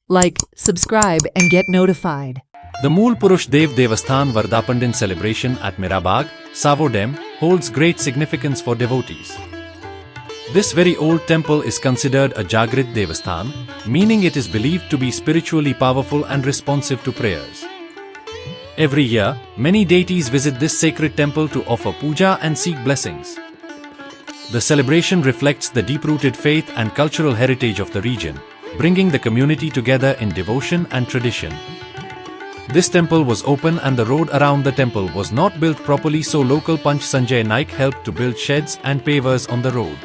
like, subscribe, and get notified. The Mool Purush Dev Devasthan Vardapandin celebration at Mirabag, Savodem, holds great significance for devotees. This very old temple is considered a Jagrit Devasthan, meaning it is believed to be spiritually powerful and responsive to prayers. Every year, many deities visit this sacred temple to offer puja and seek blessings. The celebration reflects the deep-rooted faith and cultural heritage of the region, bringing the community together in devotion and tradition. This temple was open and the road around the temple was not built properly, so local Panch Sanjay Naik helped to build sheds and pavers on the road.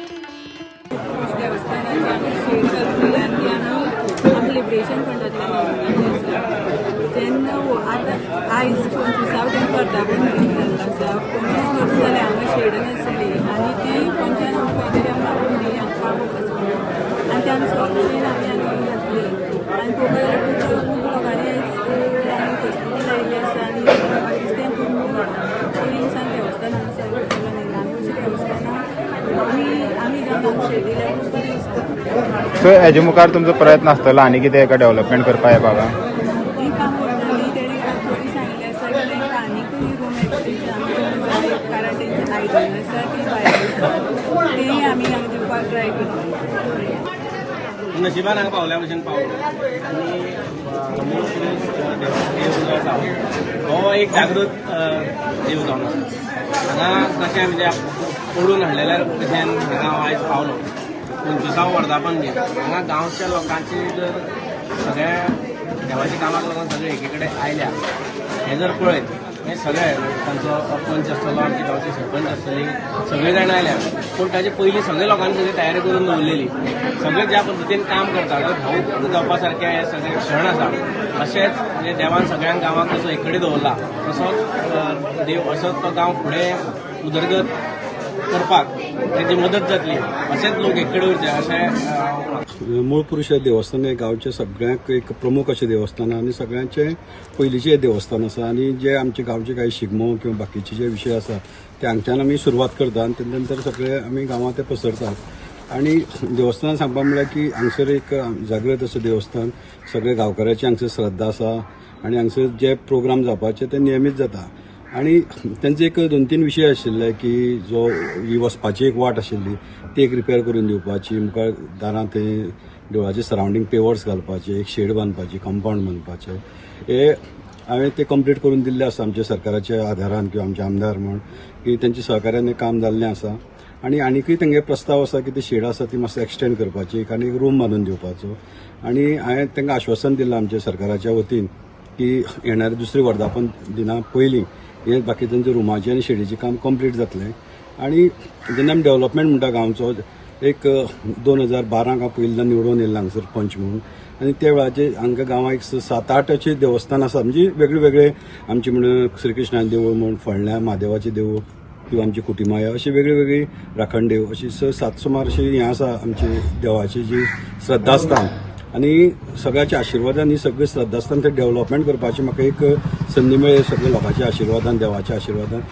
So हेजे मुखार तुमचो प्रयत्न आसतलो आनी कितें एका development करपा हे बाबा नशिबान हांगा पावल्या भशेन पावलो आनी हो एक जागृत देव जावन आसा हांगा कशें म्हणजे पडून हाडलेल्या भशेन हांगा हांव आयज पावलो 25व वर्धापन दीस हांगा गांवच्या लोकांची जर सगळ्या देवाच्या कामाक लागून सगळे एके कडेन आयल्या हे जर पळयत हे सगळे तांचो पंच आसतलो आमची गांवची सरपंच आसतली सगळे जाण आयल्या पूण ताचे पयलीं सगळे लोकांनी सगळी तयारी करून दवरलेली सगळे ज्या पद्दतीन काम करता भावूक जावपा सारके हे सगळे क्षण आसा अशेंच म्हणजे देवान सगळ्यांक गांवाक जसो एक कडेन दवरला तसोच देव असोच तो गांव फुडें उदरगत करपाक ताची मदत जातली अशेंच लोक एक कडेन उरचे अशें मूळ पुरुष देवस्थान हे गांवचे सगळ्यांक एक प्रमुख अशें देवस्थान आनी सगळ्यांचे पयलींचे देवस्थान आसा आनी जे आमचे गांवचे काही शिगमो किंवा बाकीचे जे विशय आसा ते हांगच्यान आमी सुरवात करता आनी ते नंतर सगळे आमी गांवांत ते पसरतात आनी देवस्थान सांगपा म्हळ्यार की हांगसर एक जागृत असं देवस्थान सगळे गांवकारांची हांगसर श्रद्धा आसा आनी हांगसर जे प्रोग्राम जावपाचे ते नियमीत जाता आनी तेंचे एक 2-3 विशय आशिल्ले की जो ही वचपाची एक वाट आशिल्ली ती एक रिपेर करून दिवपाची मुखार दारां ते देवळाचे सरावंडींग पेवर्स घालपाचे एक शेड बांदपाची कंपाऊंड बांदपाचे हे हांवें ते कंप्लीट करून दिल्ले आसा आमच्या सरकाराच्या आधारान किंवा आमचे आमदार म्हण की तेंच्या सहकार्यान हें काम जाल्लें आसा आनी आनीकूय तेंगे प्रस्ताव आसा की ती शेड आसा ती मातसो एक्सटेंड करपाची आनी एक रूम बांदून दिवपाचो आनी हांवें तेंकां आश्वासन दिलां आमच्या सरकाराच्या वतीन की येणाऱ्या दुसरे वर्धापन दिना पयलीं हे बाकीच्यांचे रुमाचे आनी शेडीचें काम कंप्लीट जातलें आनी जेन्ना आमी डेव्हलपमेंट म्हणटा गांवचो एक 2012 पयलीं निवडून येयल्लो हांगसर पंच म्हणून आनी त्या वेळाचेर हांगा गांवांत एक 7-8 अशें देवस्थान आसा म्हणजे वेगळे वेगळे आमचे म्हण श्रीकृष्णाचें देवूळ म्हण फोंडल्या महादेवाचें देवूळ किंवा आमची कुटीमाया अशी वेगळी राखण देव अशी 6-7 सुमार अशी हें आसा आमची देवाची जी श्रद्धास्थान आनी सगळ्याच्या आशिर्वादान ही सगळी श्रद्धास्थान ते डेव्हलपमेंट करपाची म्हाका एक संदी मेळ्ळी सगळ्या लोकांच्या आशिर्वादान देवाच्या आशिर्वादान